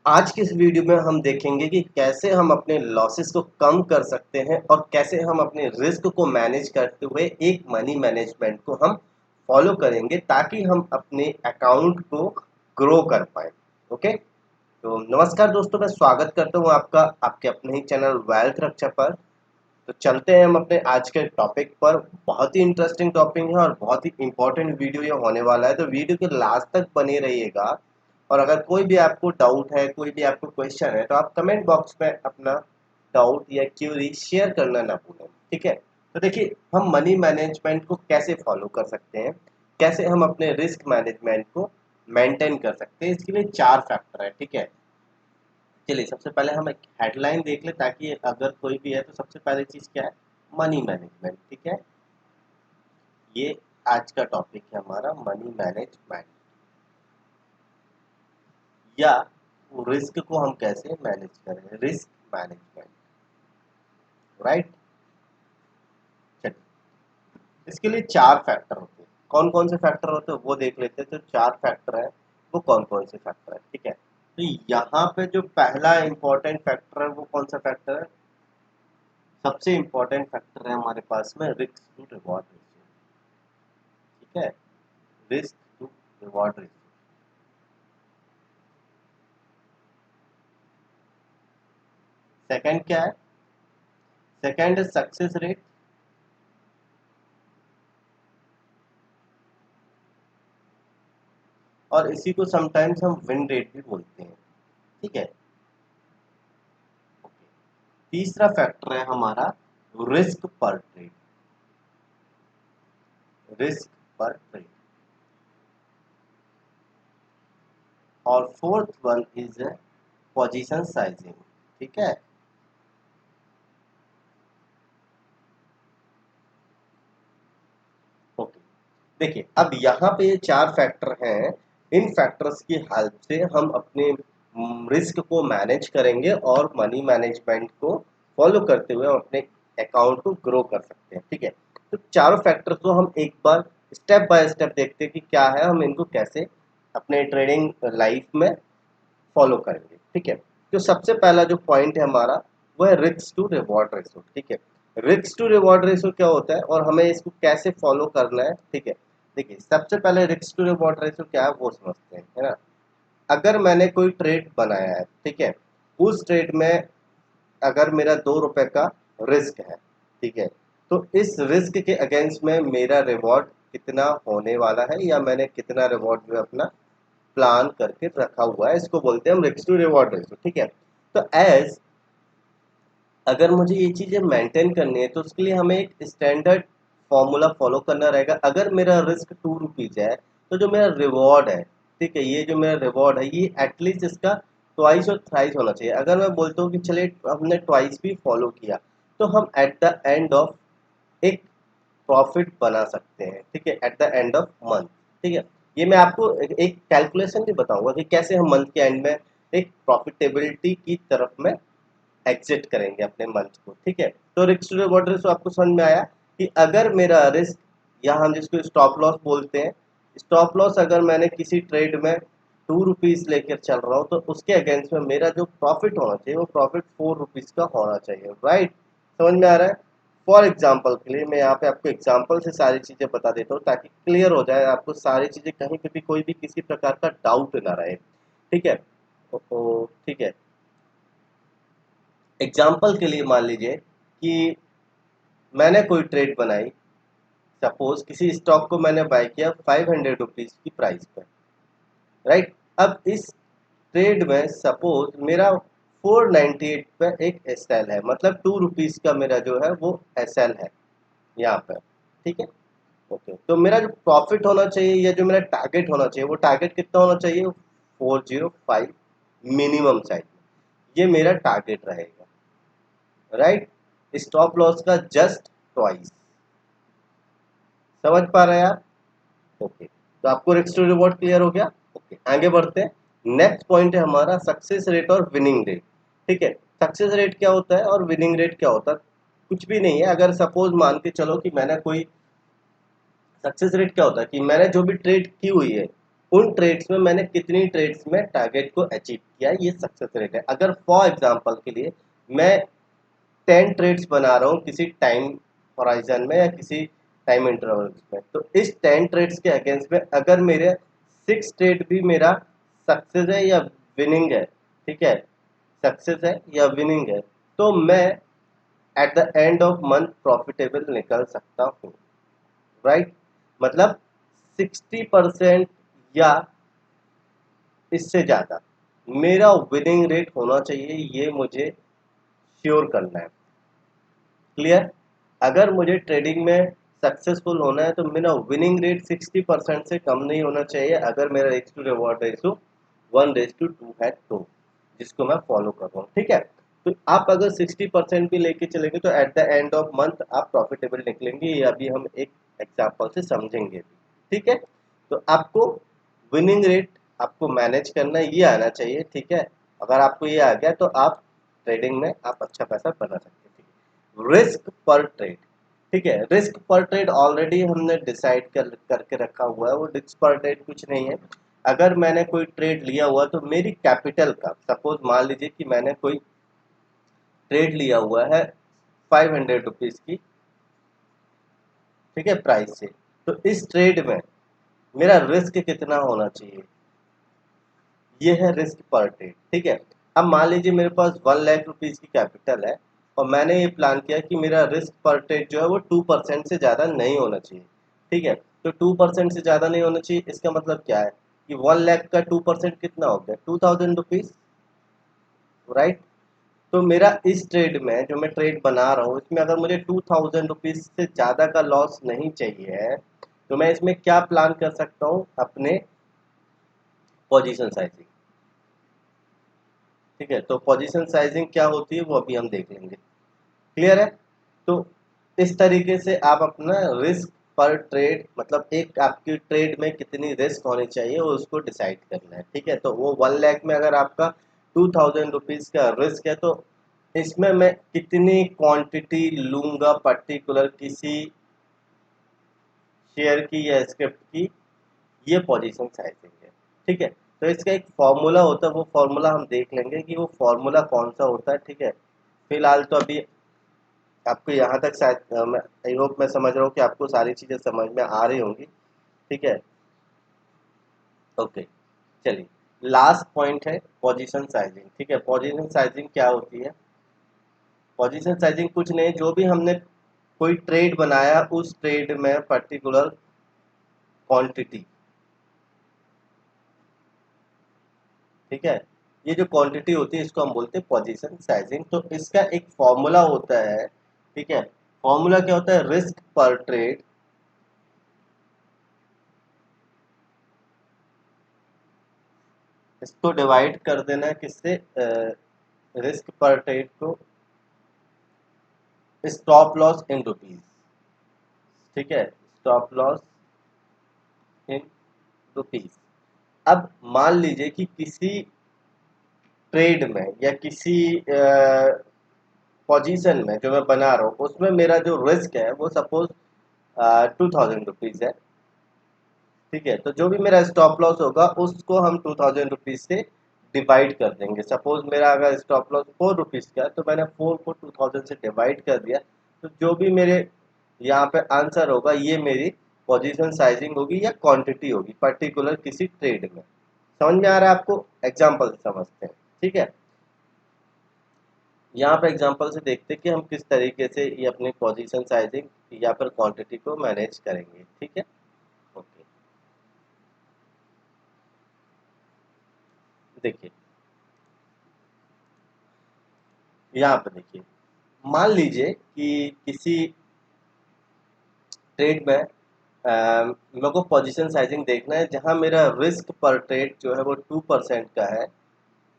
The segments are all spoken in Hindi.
आज की इस वीडियो में हम देखेंगे कि कैसे हम अपने लॉसेस को कम कर सकते हैं और कैसे हम अपने रिस्क को मैनेज करते हुए एक मनी मैनेजमेंट को हम फॉलो करेंगे ताकि हम अपने अकाउंट को ग्रो कर पाए। ओके, तो नमस्कार दोस्तों, मैं स्वागत करता हूं आपका आपके अपने ही चैनल वेल्थ रक्षा पर। तो चलते हैं हम अपने आज के टॉपिक पर। बहुत ही इंटरेस्टिंग टॉपिक है और बहुत ही इंपॉर्टेंट वीडियो ये होने वाला है, तो वीडियो के लास्ट तक बने रहिएगा। और अगर कोई भी आपको डाउट है, कोई भी आपको क्वेश्चन है, तो आप कमेंट बॉक्स में अपना डाउट या क्यूरी शेयर करना ना भूलें। ठीक है, तो देखिए हम मनी मैनेजमेंट को कैसे फॉलो कर सकते हैं, कैसे हम अपने रिस्क मैनेजमेंट को मेंटेन कर सकते हैं। इसके लिए 4 फैक्टर है। ठीक है, चलिए सबसे पहले हम एक हेडलाइन देख ले ताकि अगर कोई भी है तो सबसे पहली चीज क्या है, मनी मैनेजमेंट। ठीक है, ये आज का टॉपिक है हमारा, मनी मैनेजमेंट या रिस्क को हम कैसे मैनेज करें, रिस्क मैनेजमेंट। राइट, चलिए इसके लिए 4 फैक्टर होते हैं। कौन कौन से फैक्टर होते हैं वो देख लेते हैं। तो 4 फैक्टर है, वो कौन कौन से फैक्टर है। ठीक है, तो यहाँ पे जो पहला इंपॉर्टेंट फैक्टर है वो कौन सा फैक्टर है, सबसे इंपॉर्टेंट फैक्टर है हमारे पास में रिस्क टू रिवॉर्ड रेशियो। ठीक है, risk to reward ratio. Second क्या है, सेकंड है सक्सेस रेट। और इसी को समटाइम्स हम विन रेट भी बोलते हैं। ठीक है, ओके। तीसरा फैक्टर है हमारा रिस्क पर ट्रेड, रिस्क पर ट्रेड। और fourth one is position sizing. ठीक है, ओके। देखिए अब यहाँ पे ये 4 फैक्टर हैं। इन फैक्टर्स की हेल्प से हम अपने रिस्क को मैनेज करेंगे और मनी मैनेजमेंट को फॉलो करते हुए हम अपने अकाउंट को ग्रो कर सकते हैं। ठीक है, तो चारों फैक्टर्स को हम एक बार स्टेप बाय स्टेप देखते हैं कि क्या है, हम इनको कैसे अपने ट्रेडिंग लाइफ में फॉलो करेंगे। ठीक है, तो सबसे पहला जो पॉइंट है हमारा वो है रिस्क टू रिवॉर्ड रेशो। ठीक है, रिस्क टू रिवॉर्ड रेशो क्या होता है और हमें इसको कैसे फॉलो करना है। ठीक है, देखिए सबसे पहले रिस्क टू रिवॉर्ड रेशो क्या है वो समझते हैं, है ना। अगर मैंने कोई ट्रेड बनाया है, ठीक है, उस ट्रेड में अगर मेरा 2 रुपए का रिस्क है, ठीक है, तो इस रिस्क के अगेंस्ट में मेरा रिवॉर्ड कितना होने वाला है या मैंने कितना रिवॉर्ड जो है अपना प्लान करके रखा हुआ है, इसको बोलते हैं हम रिस्क टू रिवॉर्ड रेशो। ठीक है, तो एज अगर मुझे ये चीजें मेंटेन करनी है तो उसके लिए हमें एक स्टैंडर्ड फॉर्मूला फॉलो करना रहेगा। अगर मेरा रिस्क 2 रुपीज है तो जो मेरा रिवॉर्ड है, ठीक है, ये जो मेरा रिवॉर्ड है ये एटलीस्ट इसका ट्वाइस और थ्राइस होना चाहिए। अगर मैं बोलता हूँ कि चलिए हमने ट्वाइस भी फॉलो किया तो हम एट द एंड ऑफ एक प्रॉफिट बना सकते हैं। ठीक है, at the end of month. ठीक है, ये मैं आपको एक कैलकुलेशन भी बताऊंगा कि कैसे हम मंथ के एंड में एक प्रॉफिटेबिलिटी की तरफ में एग्जिट करेंगे अपने मंथ को। ठीक है, तो रिस्क टू रिवॉर्ड रेशो आपको समझ में आया कि अगर मेरा रिस्क या हम जिसको स्टॉप लॉस बोलते हैं, स्टॉप लॉस अगर मैंने किसी ट्रेड में 2 रुपीज लेकर चल रहा हूँ तो उसके अगेंस्ट में मेरा जो प्रॉफिट होना चाहिए वो प्रॉफिट 4 रुपीज का होना चाहिए। राइट, समझ में आ रहा है। फॉर एग्जाम्पल के लिए मैं यहाँ पे आपको एग्जाम्पल से सारी चीजें बता देता हूँ ताकि क्लियर हो जाए, आपको सारी चीजें कहीं पे भी कोई भी किसी प्रकार का डाउट ना रहे। ठीक है, तो ठीक है, एग्जाम्पल के लिए मान लीजिए कि मैंने कोई ट्रेड बनाई, सपोज किसी स्टॉक को मैंने बाय किया 500 रुपीज की प्राइस पे। राइट, अब इस ट्रेड में सपोज मेरा 498 पे एक एस एल है, मतलब 2 रुपीज का मेरा जो है वो एस एल है यहाँ पर। ठीक है, ओके, तो मेरा जो प्रॉफिट होना चाहिए या जो मेरा टारगेट होना चाहिए वो टारगेट कितना होना चाहिए, 405 मिनिमम साइज। ये मेरा टारगेट रहेगा। राइट, स्टॉप लॉस का जस्ट ट्वाइस। समझ पा रहे हैं आप। ओके, तो आपको रिस्क टू रिवॉर्ड क्लियर हो गया। ओके, आगे बढ़ते हैं। नेक्स्ट पॉइंट है हमारा सक्सेस रेट और विनिंग रेट। ठीक है, सक्सेस रेट क्या होता है और विनिंग रेट क्या होता है, कुछ भी नहीं है। अगर सपोज मान के चलो कि मैंने कोई सक्सेस रेट क्या होता है कि मैंने जो भी ट्रेड की हुई है उन ट्रेड्स में मैंने कितनी ट्रेड्स में टारगेट को अचीव किया, ये सक्सेस रेट है। अगर फॉर एग्जांपल के लिए मैं 10 ट्रेड्स बना रहा हूँ किसी टाइम होराइजन में या किसी टाइम इंटरवल में, तो इस 10 ट्रेड्स के अगेंस्ट में अगर मेरे 6 ट्रेड भी मेरा सक्सेस है या विनिंग है, ठीक है, सक्सेस है या विनिंग है, तो मैं at the end of month profitable निकल सकता हूँ, राइट। मतलब 60% या इससे ज़्यादा मेरा विनिंग रेट होना चाहिए, ये मुझे श्योर करना है। क्लियर। अगर मुझे ट्रेडिंग में सक्सेसफुल होना है तो मेरा विनिंग रेट 60% से कम नहीं होना चाहिए, अगर मेरा रिस्क टू रिवॉर्ड रेशियो 1:2 है तो, जिसको मैं फॉलो कर रहा हूँ, ठीक है। तो आप अगर 60% भी लेके चलेंगे तो at the end of month आप प्रॉफिटेबल निकलेंगे, ये अभी हम एक एग्जांपल से समझेंगे, ठीक है। तो आपको विनिंग रेट आपको मैनेज करना ये आना चाहिए, ठीक है। अगर आपको ये आ गया तो आप ट्रेडिंग में आप अच्छा पैसा बना सकते हैं। रिस्क पर ट्रेड, ठीक है, रिस्क पर ट्रेड ऑलरेडी हमने डिसाइड करके रखा हुआ है। वो रिस्क पर ट्रेड कुछ नहीं है, अगर मैंने कोई ट्रेड लिया हुआ तो मेरी कैपिटल का, सपोज मान लीजिए कि मैंने कोई ट्रेड लिया हुआ है 500 रुपीज की, ठीक है, प्राइस से, तो इस ट्रेड में मेरा रिस्क कितना होना चाहिए, ये है रिस्क पर ट्रेड, ठीक है। अब मान लीजिए मेरे पास 1 लाख रुपीज की कैपिटल है और मैंने ये प्लान किया कि मेरा रिस्क पर ट्रेड जो है वो 2% से ज़्यादा नहीं होना चाहिए, ठीक है। तो 2% से ज़्यादा नहीं होना चाहिए, इसका मतलब क्या है कि 1 लाख का 2% कितना हो गया, 2000 रुपीज, राइट। तो मेरा इस ट्रेड में जो मैं ट्रेड बना रहा हूँ इसमें अगर मुझे 2000 रुपीज से ज़्यादा का लॉस नहीं चाहिए, तो मैं इसमें क्या प्लान कर सकता हूँ, अपने पोजीशन साइजिंग, ठीक है। तो पोजीशन साइजिंग क्या होती है वो अभी हम देख लेंगे, क्लियर है। तो इस तरीके से आप अपना रिस्क पर ट्रेड, मतलब एक आपकी ट्रेड में कितनी रिस्क होनी चाहिए वो उसको डिसाइड करना है, ठीक है। तो वो 1 लाख में अगर आपका 2000 रुपीज का रिस्क है तो इसमें मैं कितनी क्वांटिटी लूंगा पर्टिकुलर किसी शेयर की या स्क्रिप्ट की, ये पोजीशन साइजिंग है, ठीक है। तो इसका एक फॉर्मूला होता है, वो फॉर्मूला हम देख लेंगे कि वो फॉर्मूला कौन सा होता है, ठीक है। फिलहाल तो अभी आपको यहाँ तक शायद मैं आई होप मैं समझ रहा हूँ कि आपको सारी चीज़ें समझ में आ रही होंगी, ठीक है। ओके, चलिए, लास्ट पॉइंट है पोजीशन साइजिंग, ठीक है। पोजीशन साइजिंग क्या होती है, पोजीशन साइजिंग कुछ नहीं, जो भी हमने कोई ट्रेड बनाया उस ट्रेड में पर्टिकुलर क्वांटिटी, ठीक है, ये जो क्वांटिटी होती है इसको हम बोलते हैं पोजीशन साइजिंग। तो इसका एक फॉर्मूला होता है, ठीक है। फॉर्मूला क्या होता है, रिस्क पर ट्रेड इसको डिवाइड कर देना है किससे, रिस्क पर ट्रेड को स्टॉप लॉस इन रुपीज, ठीक है, स्टॉप लॉस इन रुपीज। अब मान लीजिए कि किसी ट्रेड में या किसी पोजीशन में जो मैं बना रहा हूँ उसमें मेरा जो रिस्क है वो सपोज 2000 रुपीज है, ठीक है। तो जो भी मेरा स्टॉप लॉस होगा उसको हम 2000 रुपीज से डिवाइड कर देंगे। सपोज मेरा अगर स्टॉप लॉस 4 रुपीज का है तो मैंने 4 को 2000 से डिवाइड कर दिया, तो जो भी मेरे यहाँ पे आंसर होगा ये मेरी पोजीशन साइजिंग होगी या क्वांटिटी होगी पर्टिकुलर किसी ट्रेड में। समझ में आ रहा है आपको, एग्जाम्पल से समझते हैं, ठीक है। यहाँ पे एग्जांपल से देखते हैं कि हम किस तरीके से ये अपनी पोजीशन साइजिंग या फिर क्वांटिटी को मैनेज करेंगे, ठीक है। ओके, देखिए यहाँ पे देखिए, मान लीजिए कि किसी ट्रेड में मेरे को पोजीशन साइजिंग देखना है जहां मेरा रिस्क पर ट्रेड जो है वो 2% का है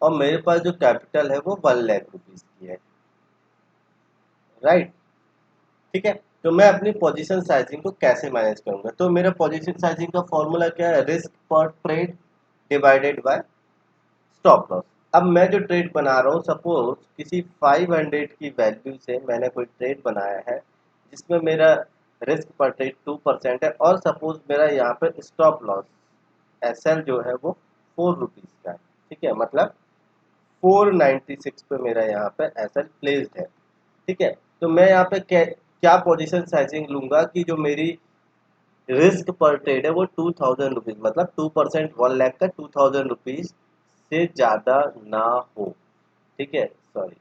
और मेरे पास जो कैपिटल है वो 1 लाख रुपीज की है, राइट, ठीक है। तो मैं अपनी पोजीशन साइजिंग को कैसे मैनेज करूंगा, तो मेरा पोजीशन साइजिंग का फॉर्मूला क्या है, रिस्क पर trade divided by stop loss. अब मैं जो ट्रेड बना रहा हूँ सपोज किसी 500 की वैल्यू से मैंने कोई ट्रेड बनाया है जिसमें मेरा रिस्क पर ट्रेड 2% है और सपोज मेरा यहाँ पे स्टॉप लॉस SL जो है वो 4 रुपीज़ का है, ठीक है, मतलब 496 पे मेरा यहाँ पे SL प्लेस्ड है, ठीक है। तो मैं यहाँ पे क्या पोजीशन साइजिंग लूंगा कि जो मेरी रिस्क पर ट्रेड है वो 2000 रुपीज, मतलब 2%, 1 लाख का 2000 रुपीज से ज्यादा ना हो, ठीक है, सॉरी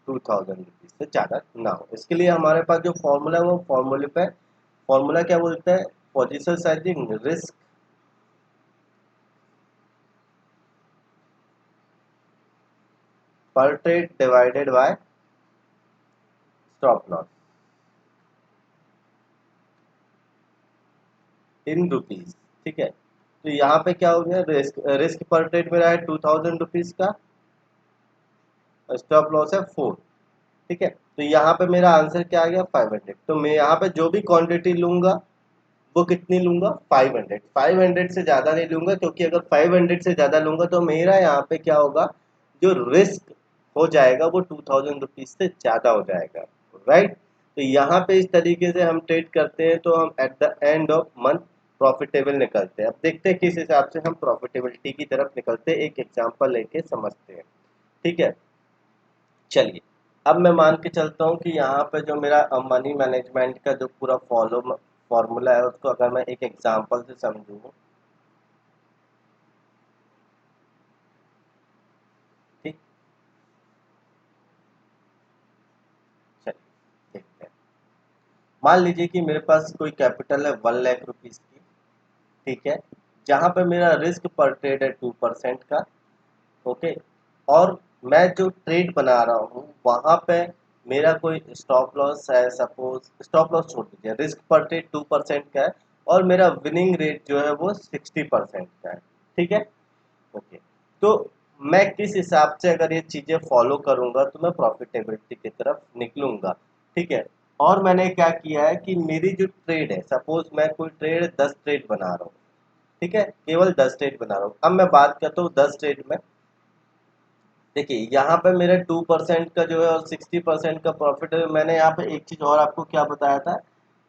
2000 रुपीज से ज्यादा ना हो। इसके लिए हमारे पास जो फॉर्मूला है वो फॉर्मूले पे, फॉर्मूला क्या बोलता है, पोजीशन साइजिंग रिस्क पर trade divided by stop loss in rupees, ठीक है। तो यहाँ पे क्या हो गया, रिस्क रिस्क पर ट्रेड मेरा है 2000 रुपीज का, स्टॉप लॉस है 4, ठीक है। तो यहाँ पे मेरा आंसर क्या आ गया 500। तो मैं यहाँ पे जो भी क्वांटिटी लूंगा वो कितनी लूंगा 500, 500 से ज्यादा नहीं लूंगा, क्योंकि अगर 500 से ज्यादा लूंगा तो मेरा यहाँ पे क्या होगा, जो रिस्क हो जाएगा वो 2000 रुपीज से ज्यादा हो जाएगा, राइट। तो यहाँ पे इस तरीके से हम ट्रेड करते हैं, तो हम at the end of month profitable निकलते हैं। अब देखते हैं किस हिसाब से हम प्रॉफिटेबिलिटी की तरफ निकलते हैं, एक एग्जांपल लेके समझते हैं, ठीक है। चलिए, अब मैं मान के चलता हूँ कि यहाँ पे जो मेरा मनी मैनेजमेंट का जो पूरा फॉर्मूला है उसको अगर मैं एक एग्जांपल से समझूँ, ठीक, चलिए देखते हैं। मान लीजिए कि मेरे पास कोई कैपिटल है 1 लाख रुपीज की, ठीक है, जहाँ पे मेरा रिस्क पर ट्रेड है 2% का, ओके। और मैं जो ट्रेड बना रहा हूँ वहां पे मेरा कोई स्टॉप लॉस है, सपोज स्टॉप लॉस छोड़ दीजिए, रिस्क पर ट्रेड 2% का है और मेरा विनिंग रेट जो है वो 60% का है, ठीक है, ओके। तो मैं किस हिसाब से अगर ये चीजें फॉलो करूंगा तो मैं प्रॉफिटेबिलिटी की तरफ निकलूंगा, ठीक है। और मैंने क्या किया है कि मेरी जो ट्रेड है, सपोज मैं कोई ट्रेड 10 ट्रेड बना रहा हूँ, ठीक है, केवल 10 ट्रेड बना रहा हूँ। अब मैं बात करता हूँ 10 ट्रेड में, देखिए यहाँ पे मेरा 2% का जो है और 60% का प्रॉफिट है। मैंने यहाँ पे एक चीज और आपको क्या बताया था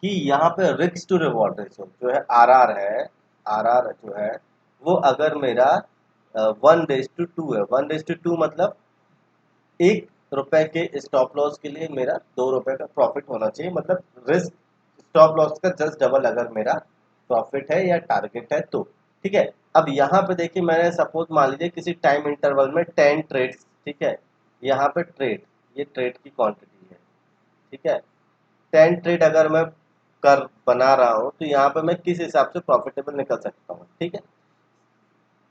कि यहाँ पे रिस्क टू रिवॉर्ड रेशियो जो है RR है, RR जो है वो अगर मेरा 1:2 है, 1:2 मतलब 1 रुपए के स्टॉप लॉस के लिए मेरा 2 रुपए का प्रॉफिट होना चाहिए, मतलब रिस्क स्टॉप लॉस का जस्ट डबल अगर मेरा प्रॉफिट है या टारगेट है तो, ठीक है। अब यहाँ पे देखिए मैंने सपोज मान लीजिए किसी टाइम इंटरवल में 10 ट्रेड्स, ठीक है, यहाँ पे ट्रेड, ये ट्रेड की क्वांटिटी है, ठीक है, 10 ट्रेड अगर मैं कर बना रहा हूँ तो यहाँ पे मैं किस हिसाब से प्रॉफिटेबल निकल सकता हूँ, ठीक है।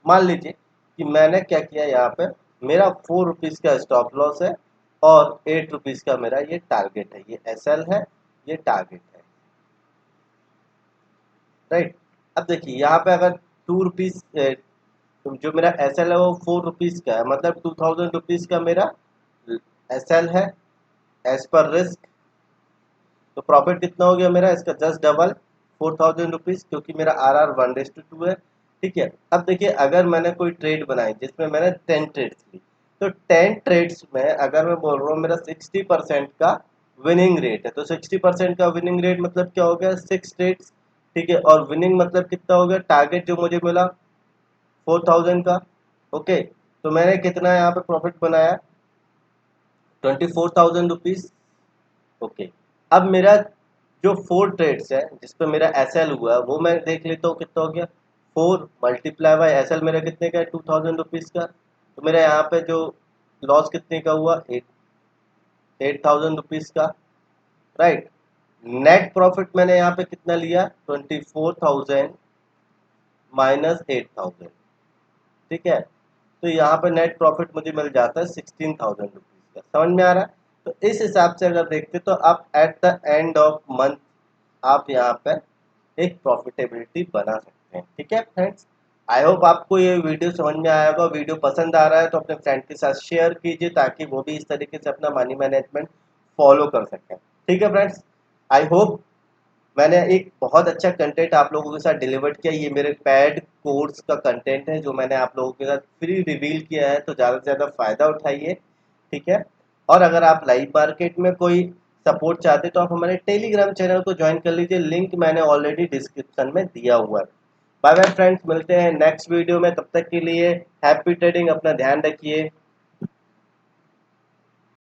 मान लीजिए कि मैंने क्या किया, यहाँ पे मेरा 4 रुपीज का स्टॉप लॉस है और 8 रुपीज का मेरा ये टारगेट है, ये SL है, ये टारगेट है, राइट। अब देखिए यहाँ पे अगर 2 रुपीज जो मेरा SL है वो 4 रुपीज का है, मतलब 2000 रुपीज का मेरा SL है एज पर रिस्क। तो प्रॉफिट कितना हो गया मेरा इसका जस्ट डबल 4000 रुपीज, क्योंकि मेरा RR 1:2 है, ठीक है। अब देखिए अगर मैंने कोई ट्रेड बनाई जिसमें मैंने 10 ट्रेड्स ली, तो 10 ट्रेड्स में अगर मैं बोल रहा हूँ मेरा 60% का विनिंग रेट है, तो 60% का विनिंग रेट मतलब क्या हो गया 6 ट्रेड्स, ठीक है। और विनिंग मतलब कितना हो गया, टारगेट जो मुझे मिला 4000 का, ओके। तो मैंने कितना यहाँ पे प्रॉफिट बनाया 24,000 रुपीज, ओके। अब मेरा जो 4 ट्रेड्स है जिसपे मेरा SL हुआ है वो मैं देख लेता हूँ कितना हो गया, 4 × SL मेरा कितने का है 2000 रुपीज का। तो मेरा यहाँ पे जो लॉस कितने का हुआ 8,000 रुपीज का, राइट। नेट प्रॉफिट मैंने यहाँ पे कितना लिया 24,000 माइनस 8,000, ठीक है। तो यहाँ पे नेट प्रॉफिट मुझे मिल जाता है 16,000 रुपीज का, समझ में आ रहा है। तो इस हिसाब से अगर देखते तो आप at the end of month आप यहाँ पे एक प्रॉफिटेबिलिटी बना सकते हैं, ठीक है फ्रेंड्स। आई होप आपको ये वीडियो समझ में आया होगा। वीडियो पसंद आ रहा है तो अपने फ्रेंड के साथ शेयर कीजिए ताकि वो भी इस तरीके से अपना मनी मैनेजमेंट फॉलो कर सकें, ठीक है फ्रेंड्स। आई होप मैंने एक बहुत अच्छा कंटेंट आप लोगों के साथ डिलीवर किया। ये मेरे पैड कोर्स का कंटेंट है जो मैंने आप लोगों के साथ फ्री रिवील किया है, तो ज़्यादा से ज़्यादा फ़ायदा उठाइए, ठीक है। और अगर आप लाइव मार्केट में कोई सपोर्ट चाहते तो आप हमारे टेलीग्राम चैनल को ज्वाइन कर लीजिए, लिंक मैंने ऑलरेडी डिस्क्रिप्शन में दिया हुआ है। बाय बाय फ्रेंड्स, मिलते हैं नेक्स्ट वीडियो में, तब तक के लिए हैप्पी ट्रेडिंग, अपना ध्यान रखिए।